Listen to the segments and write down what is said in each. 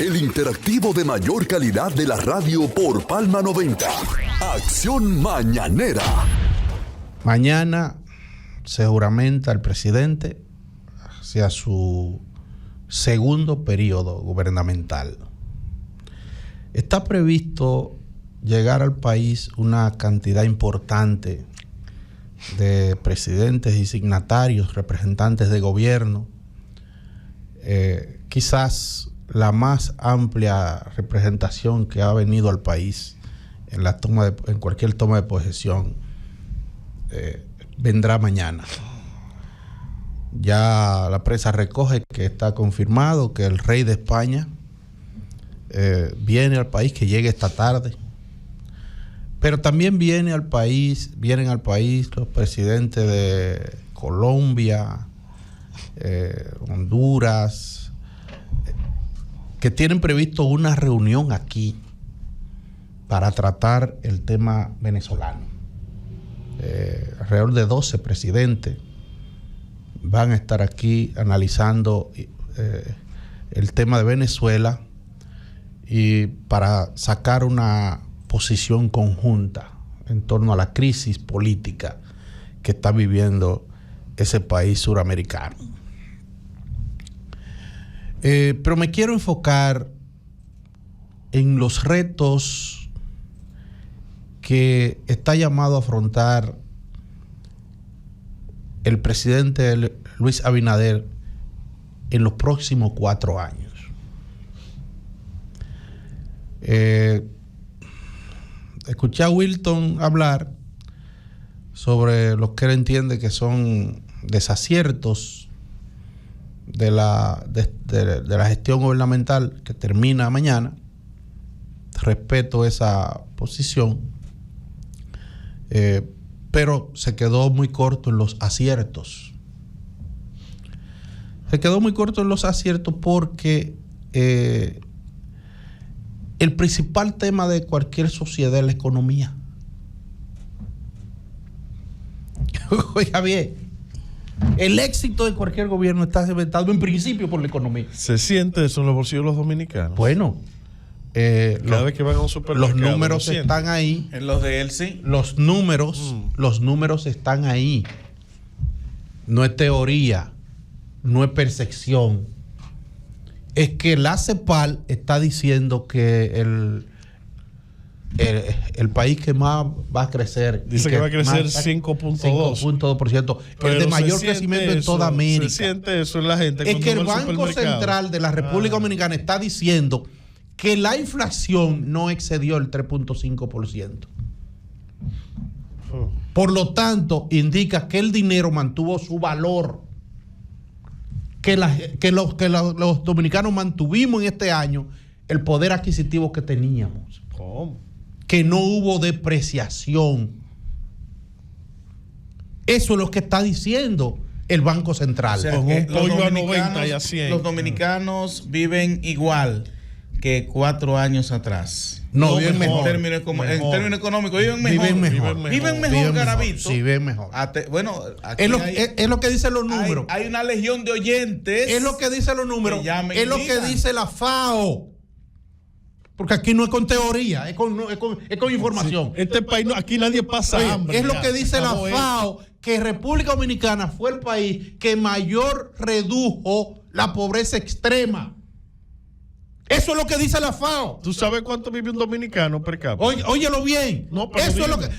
el interactivo de mayor calidad de la radio por Palma 90. Acción Mañanera. Mañana se juramenta el presidente hacia su segundo periodo gubernamental. Está previsto llegar al país una cantidad importante de presidentes y signatarios, representantes de gobierno, quizás la más amplia representación que ha venido al país en cualquier toma de posesión vendrá mañana. Ya la prensa recoge que está confirmado que el rey de España viene al país, que llegue esta tarde. Pero también vienen al país los presidentes de Colombia, Honduras, que tienen previsto una reunión aquí para tratar el tema venezolano. Alrededor de 12 presidentes van a estar aquí analizando el tema de Venezuela y para sacar una posición conjunta en torno a la crisis política que está viviendo ese país suramericano. Pero me quiero enfocar en los retos que está llamado a afrontar el presidente Luis Abinader en los próximos 4 años. Escuché a Wilton hablar sobre lo que él entiende que son desaciertos de la gestión gubernamental que termina mañana. Respeto esa posición, pero se quedó muy corto en los aciertos. Se quedó muy corto en los aciertos porque el principal tema de cualquier sociedad es la economía. Oiga bien, el éxito de cualquier gobierno está cimentado en principio por la economía. ¿Se siente eso en los bolsillos de los dominicanos? Bueno, cada vez que van a un supermercado, los números están ahí. En los de él sí. Los números están ahí. No es teoría, no es percepción. Es que la CEPAL está diciendo que el país que más va a crecer, dice que va a crecer 5.2%, el de mayor crecimiento en toda América. Se siente eso en la gente. Es que el Banco Central de la República Dominicana está diciendo que la inflación no excedió el 3.5%. Por lo tanto, indica que el dinero mantuvo su valor, que los dominicanos mantuvimos en este año el poder adquisitivo que teníamos. ¿Cómo? Que no hubo depreciación. Eso es lo que está diciendo el Banco Central. O sea, con un pollo a 90 y a 100. Los dominicanos viven igual que 4 años atrás. No, viven mejor. En términos económicos, viven mejor. Viven mejor, Garavito. Sí, viven mejor. Bueno, es lo que dicen los números. Hay una legión de oyentes. Es lo que dicen los números. Es lo que dice la FAO. Porque aquí no es con teoría, es con información. Sí, este país, aquí nadie pasa hambre. Es lo que dice la FAO, que República Dominicana fue el país que mayor redujo la pobreza extrema. Eso es lo que dice la FAO. ¿Tú sabes cuánto vive un dominicano per cápita? Óyelo bien. No, pero eso es lo que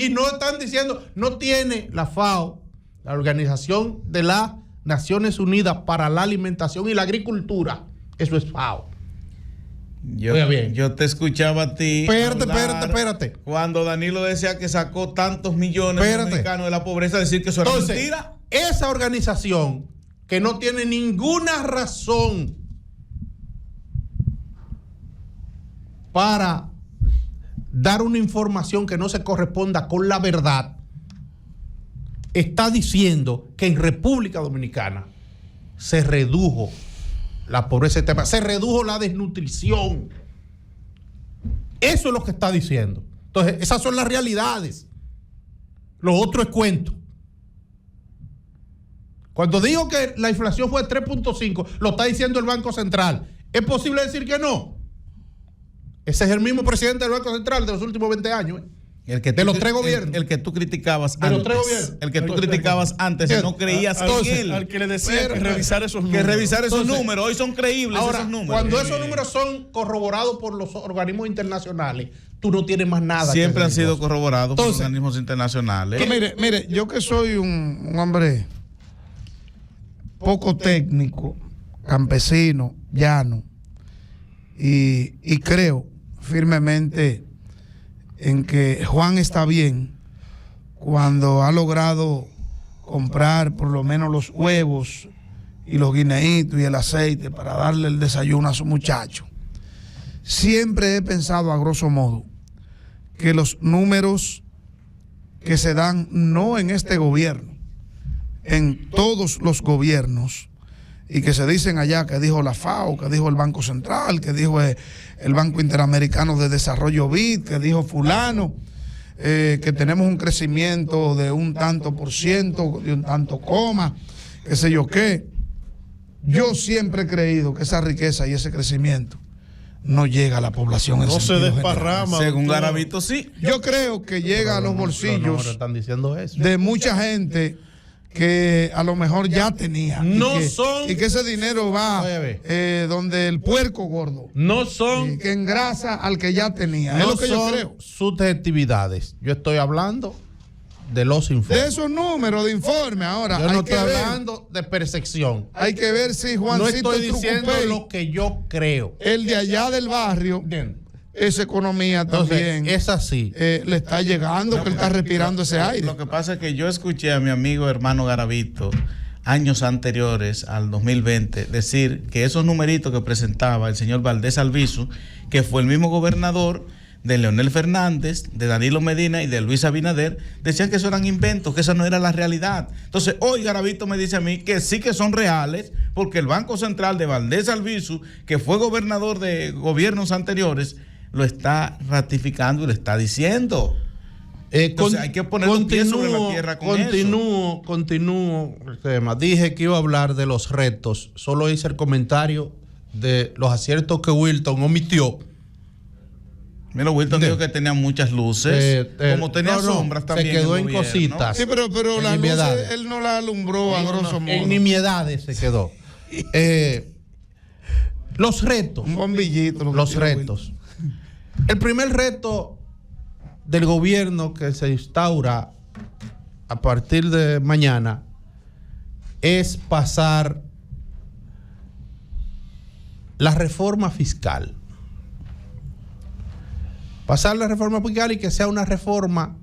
y no están diciendo, no tiene la FAO, la Organización de las Naciones Unidas para la Alimentación y la Agricultura. Eso es FAO. Yo te escuchaba a ti. Espérate. Cuando Danilo decía que sacó tantos millones de dominicanos de la pobreza, decir que eso era mentira. Esa organización que no tiene ninguna razón para dar una información que no se corresponda con la verdad, está diciendo que en República Dominicana se redujo la pobreza extrema, se redujo la desnutrición. Eso es lo que está diciendo. Entonces, esas son las realidades. Lo otro es cuento. Cuando digo que la inflación fue de 3.5, lo está diciendo el Banco Central. ¿Es posible decir que no? Ese es el mismo presidente del Banco Central de los últimos 20 años. De los tres gobiernos. El que tú criticabas de antes. Los tres gobiernos. El que tú criticabas antes y no creías en él. Al que le decía que revisar esos números. Que revisar esos números. Hoy son creíbles esos números. Cuando esos números son corroborados por los organismos internacionales, tú no tienes más nada. Siempre han sido corroborados por organismos internacionales. Mire, yo que soy un hombre poco técnico, campesino, llano, y creo firmemente en que Juan está bien cuando ha logrado comprar por lo menos los huevos y los guineitos y el aceite para darle el desayuno a su muchacho. Siempre he pensado a grosso modo que los números que se dan no en este gobierno, en todos los gobiernos, y que se dicen allá, que dijo la FAO, que dijo el Banco Central, que dijo el Banco Interamericano de Desarrollo BID, que dijo fulano, que tenemos un crecimiento de un tanto por ciento, de un tanto coma, qué sé yo qué. Yo siempre he creído que esa riqueza y ese crecimiento no llega a la población. No se desparrama. Según Garavito, sí. Yo creo que llega a los bolsillos están diciendo eso. de mucha gente que a lo mejor ya tenía. Y que ese dinero va donde el puerco gordo. No son. Que engrasa al que ya tenía. No es lo que son yo creo. subjetividades. Yo estoy hablando de los informes. De esos números de informe ahora. Yo no estoy hablando de percepción. Hay que ver si Juancito no estoy diciendo lo que yo creo. El de allá del barrio. Bien. Esa economía también. Entonces, es así. Le está llegando, que él está respirando ese aire. Lo que pasa es que yo escuché a mi amigo hermano Garavito años anteriores al 2020 decir que esos numeritos que presentaba el señor Valdés Albizu, que fue el mismo gobernador de Leonel Fernández, de Danilo Medina y de Luis Abinader, decían que eso eran inventos, que esa no era la realidad. Entonces hoy Garavito me dice a mí que sí que son reales, porque el Banco Central de Valdés Albizu, que fue gobernador de gobiernos anteriores, lo está ratificando y lo está diciendo. Entonces hay que poner los pies sobre la tierra con eso. Continúo el tema. Dije que iba a hablar de los retos. Solo hice el comentario de los aciertos que Wilton omitió. Mira, Wilton dijo que tenía muchas luces, como tenía sombras también. Se quedó en cositas. Sí, pero las luces él no las alumbró a grosso modo. En nimiedades se quedó. Los retos. Un bombillito. Los retos. El primer reto del gobierno que se instaura a partir de mañana es pasar la reforma fiscal. Pasar la reforma fiscal y que sea una reforma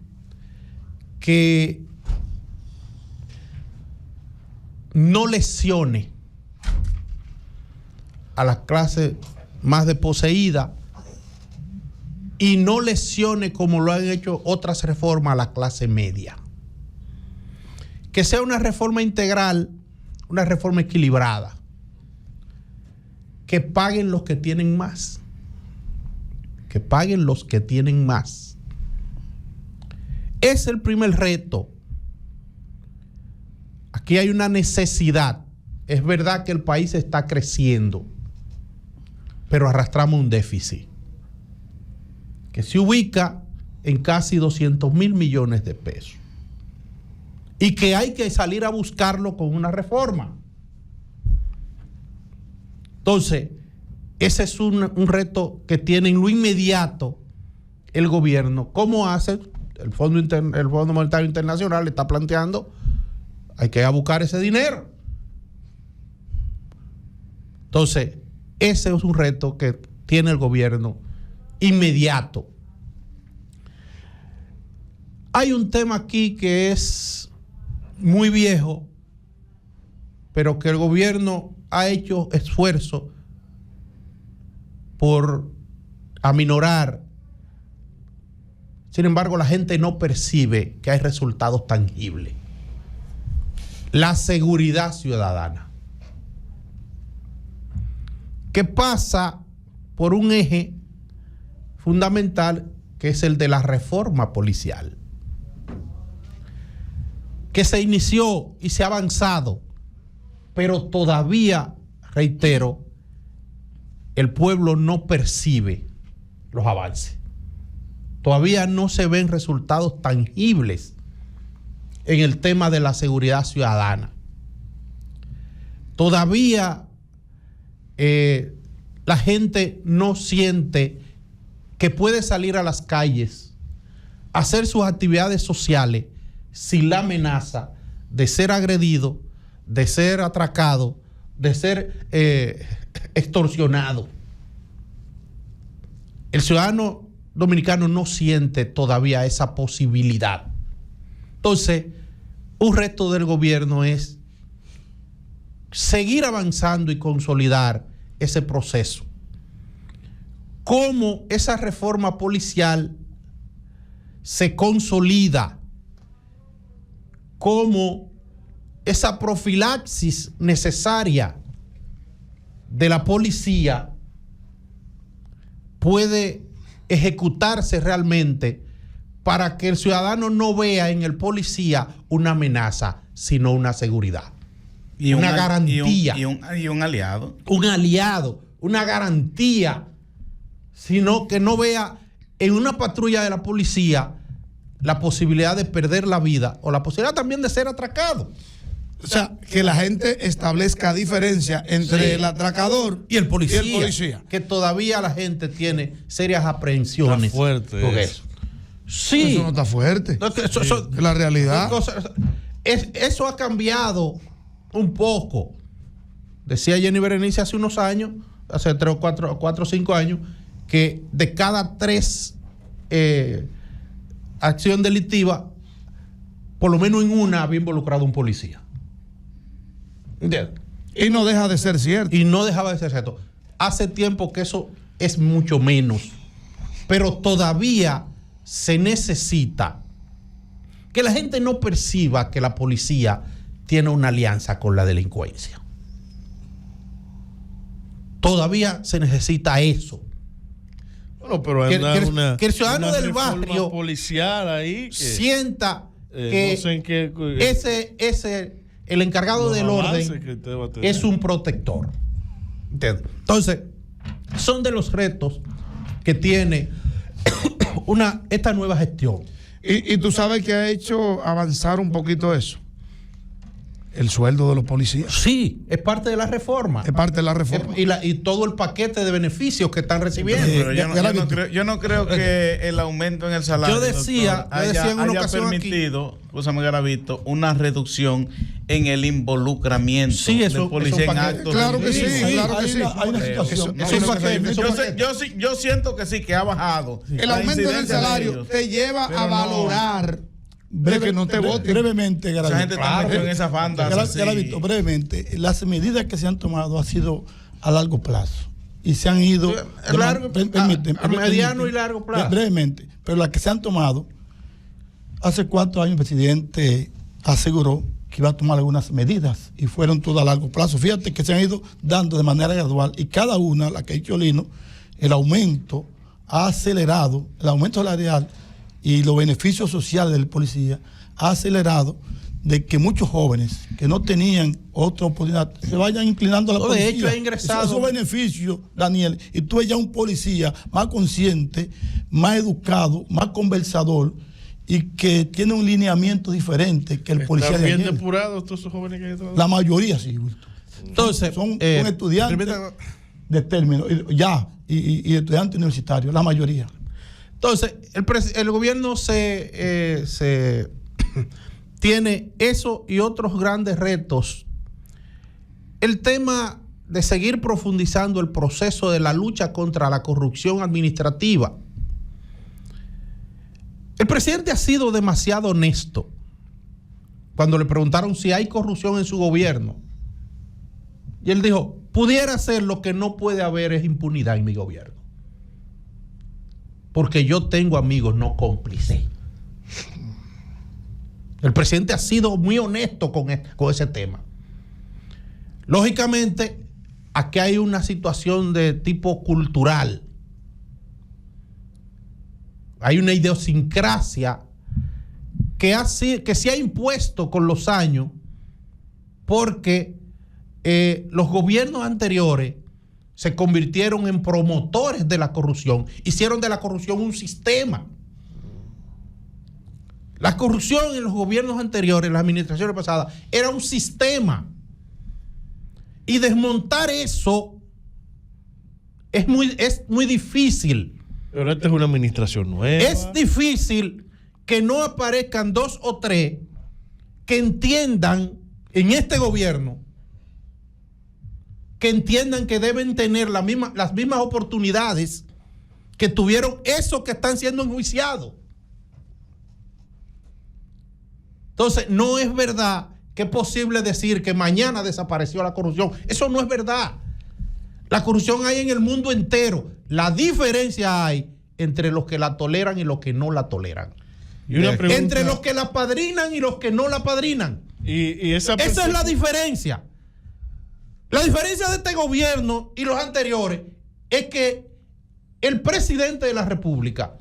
que no lesione a las clases más desposeídas y no lesione, como lo han hecho otras reformas, a la clase media. Que sea una reforma integral, una reforma equilibrada, que paguen los que tienen más, que paguen los que tienen más. Es el primer reto. Aquí hay una necesidad. Es verdad que el país está creciendo, pero arrastramos un déficit que se ubica en casi 200,000 millones de pesos y que hay que salir a buscarlo con una reforma. Entonces, ese es un reto que tiene en lo inmediato el gobierno. ¿Cómo hace? El Fondo Monetario Internacional le está planteando, hay que ir a buscar ese dinero. Entonces, ese es un reto que tiene el gobierno inmediato. Hay un tema aquí que es muy viejo, pero que el gobierno ha hecho esfuerzo por aminorar. Sin embargo, la gente no percibe que hay resultados tangibles. La seguridad ciudadana, que pasa por un eje fundamental, que es el de la reforma policial, que se inició y se ha avanzado, pero todavía, reitero, el pueblo no percibe los avances. Todavía no se ven resultados tangibles en el tema de la seguridad ciudadana. Todavía la gente no siente que puede salir a las calles, hacer sus actividades sociales sin la amenaza de ser agredido, de ser atracado, de ser extorsionado. El ciudadano dominicano no siente todavía esa posibilidad. Entonces, un reto del gobierno es seguir avanzando y consolidar ese proceso. Cómo esa reforma policial se consolida, cómo esa profilaxis necesaria de la policía puede ejecutarse realmente para que el ciudadano no vea en el policía una amenaza, sino una seguridad. Y una garantía. Y un aliado. Un aliado, una garantía, sino que no vea en una patrulla de la policía la posibilidad de perder la vida o la posibilidad también de ser atracado. O sea, que la gente establezca diferencia entre el atracador y el policía. Que todavía la gente tiene serias aprehensiones. Está fuerte con eso. Sí. Eso no está fuerte. No, Es la realidad. Eso ha cambiado un poco. Decía Jenny Berenice hace unos años, hace 3 o 4 o 5 años, que de cada 3 acción delictiva, por lo menos en una había involucrado un policía. ¿Entiendes? Y no deja de ser cierto. Y no dejaba de ser cierto. Hace tiempo que eso es mucho menos. Pero todavía se necesita que la gente no perciba que la policía tiene una alianza con la delincuencia. Todavía se necesita eso. Bueno, pero que el ciudadano del barrio policial ahí sienta que no sé en qué, ese el encargado del orden es un protector. ¿Entiendes? Entonces, son de los retos que tiene esta nueva gestión. Y tú sabes que ha hecho avanzar un poquito eso. El sueldo de los policías. Sí, es parte de la reforma. Es parte de la reforma. Y todo el paquete de beneficios que están recibiendo. Pero yo no creo que el aumento en el salario yo decía en una ocasión permitido, escúchame, Garavito, una reducción en el involucramiento del policía en actos. Claro que sí, claro que sí. Hay una situación. Yo siento que sí, que ha bajado. El aumento en el salario te lleva a valorar de que no te voten. Brevemente, Garavito. Esa gente está metida en esas bandas. Garavito, brevemente, las medidas que se han tomado han sido a largo plazo y se han ido a mediano y largo plazo. Brevemente, pero las que se han tomado, hace 4 años el presidente aseguró que iba a tomar algunas medidas y fueron todas a largo plazo. Fíjate que se han ido dando de manera gradual y cada una, la que ha dicho Lino, el aumento ha acelerado, el aumento salarial y los beneficios sociales del policía ha acelerado de que muchos jóvenes que no tenían otra oportunidad se vayan inclinando a la policía. De hecho, ha ingresado esos beneficios, Daniel, y tú eres ya un policía más consciente, más educado, más conversador y que tiene un lineamiento diferente que el policía de ayer. ¿Están bien depurados todos esos jóvenes que hay todos? La mayoría sí. Entonces, son estudiantes de término, y estudiantes universitarios, la mayoría. Entonces, el gobierno se tiene eso y otros grandes retos. El tema de seguir profundizando el proceso de la lucha contra la corrupción administrativa. El presidente ha sido demasiado honesto cuando le preguntaron si hay corrupción en su gobierno. Y él dijo, pudiera ser, lo que no puede haber es impunidad en mi gobierno. Porque yo tengo amigos no cómplices. El presidente ha sido muy honesto con ese tema. Lógicamente, aquí hay una situación de tipo cultural. Hay una idiosincrasia que se ha impuesto con los años porque los gobiernos anteriores se convirtieron en promotores de la corrupción, hicieron de la corrupción un sistema. La corrupción en los gobiernos anteriores, en las administraciones pasadas, era un sistema. Y desmontar eso es muy difícil. Pero esta es una administración nueva. Es difícil que no aparezcan 2 o 3 que entiendan en este gobierno, que entiendan que deben tener las mismas oportunidades que tuvieron esos que están siendo enjuiciados. Entonces, no es verdad que es posible decir que mañana desapareció la corrupción. Eso no es verdad. La corrupción hay en el mundo entero. La diferencia hay entre los que la toleran y los que no la toleran. Y una pregunta, entre los que la padrinan y los que no la padrinan. y esa es la diferencia. La diferencia de este gobierno y los anteriores es que el presidente de la República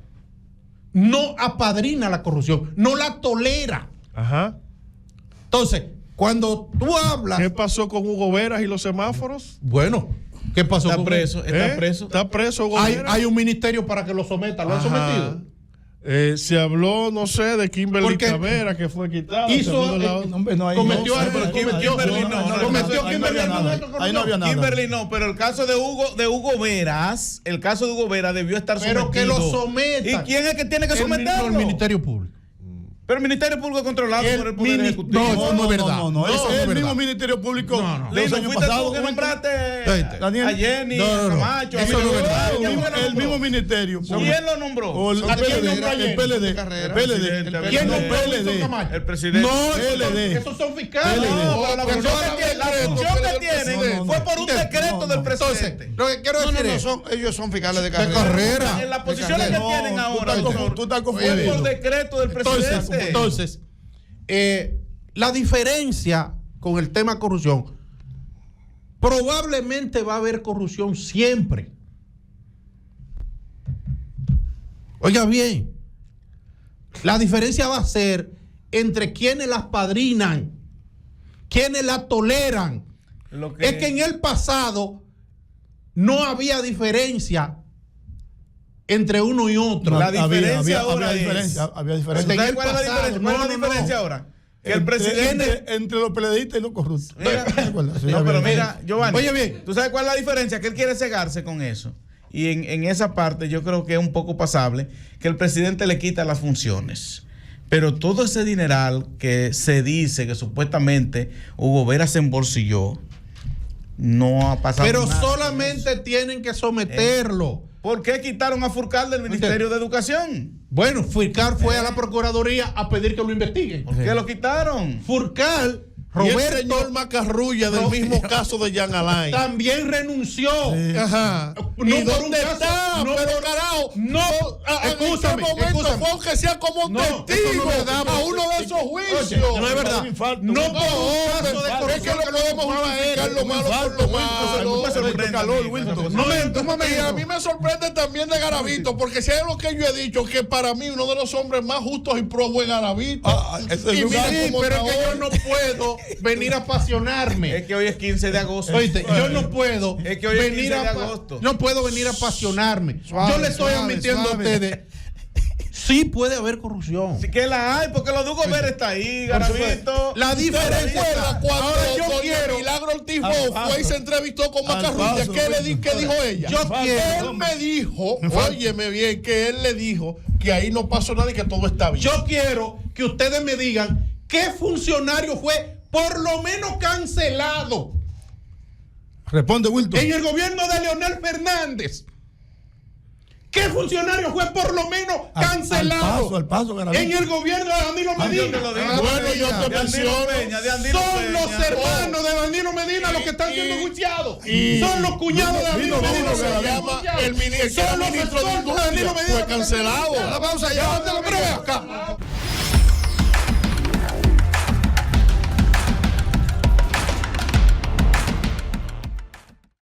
no apadrina la corrupción, no la tolera. Ajá. Entonces, cuando tú hablas... ¿Qué pasó con Hugo Veras y los semáforos? Bueno, ¿qué pasó Está con preso, él? está preso. Está preso Hugo Veras. Hay un ministerio para que lo someta. ¿Lo han sometido? Se habló, no sé, de Kimberly Porque Cabrera, que fue quitada. Cometió ahí no había nada. Kimberly no, pero el caso de Hugo Veras, debió estar sometido. Pero que lo someta. ¿Y quién es que tiene que someterlo? El Ministerio Público. Pero el Ministerio Público es controlado por el Poder Ejecutivo. No, eso no es verdad. No, Eso es no el es mismo verdad. Ministerio Público. Lindo, Los años fuiste pasados. tú que nombraste Daniel. a Jenny, No. Camacho. Eso no es verdad. El mismo ministerio. ¿Quién lo nombró? El PLD. ¿Quién no, nombró PLD. El presidente. No, PLD. esos son fiscales. No, la función que tienen fue por un decreto del Entonces, presidente. lo que quiero decir es... ellos son fiscales de carrera. En las posiciones que tienen ahora, Tú estás fue confundido. por decreto del presidente. Entonces, la diferencia con el tema corrupción, probablemente va a haber corrupción siempre. Oiga bien, la diferencia va a ser entre quienes las padrinan, quienes la toleran. Es que en el pasado no había diferencia entre uno y otro. La diferencia había ahora diferencia. En ¿Cuál es la el diferencia? pasado, ¿Cuál es la diferencia ahora? Que el presidente... Entre los periodistas y los corruptos. No, pero mira, Giovanni, Oye bien, ¿tú sabes cuál es la diferencia? Que él quiere cegarse con eso. Y en esa parte yo creo que es un poco pasable que el presidente le quita las funciones. Pero todo ese dineral que se dice que supuestamente Hugo Veras se embolsilló, no ha pasado pero nada. solamente tienen que someterlo. ¿Por qué quitaron a Furcal del Ministerio de Educación? Bueno, Furcal fue a la Procuraduría a pedir que lo investiguen. ¿Por qué lo quitaron? Furcal, Y el Roberto, señor Macarrulla del mismo caso de Jan Alain. también renunció. Ajá. No ¿Y por un dónde caso, está? no Pero por- carajo, no, escúchame, ¿en qué momento escúchame. fue aunque sea como No, eso testigo no es verdad, a uno de esos juicios? Oye, no es verdad. No por un caso de es que corrupción no que podemos justificar lo malo por lo malo. Me sorprende a mí, Y a mí me sorprende también de Garavito, porque si hay algo que yo he dicho, que para mí uno de los hombres más justos y probos es Garavito. Y mira cómo pero está es que yo hoy. no puedo venir a apasionarme. Es que hoy es 15 de agosto. Oíste, yo no puedo Es que hoy es venir 15 a de agosto. no puedo venir a apasionarme. Suave, yo le estoy suave, admitiendo suave. a ustedes, sí puede haber corrupción. Sí que la hay, porque lo de Hugo Veras está ahí, Garavito. La diferencia ¿Recuerda está. cuando Ahora yo doña quiero, Milagro Ortiz fue y se entrevistó con Macarrulla? paso, ¿Qué dijo ella? Yo quiero- Él me dijo, óyeme bien, que él le dijo que ahí no pasó nada y que todo está bien. yo quiero que ustedes me digan qué funcionario fue por lo menos cancelado Responde, Wilton. en el gobierno de Leonel Fernández. ¿Qué funcionario fue por lo menos cancelado Al paso, Garavito. en el gobierno de Danilo Medina? Bueno, yo te menciono. Son los hermanos de Danilo Medina los que están siendo juiciados. Son los cuñados de Danilo Medina. Se llama el ministro de Danilo Industria, Medina fue cancelado. La pausa ya. Pero ve acá.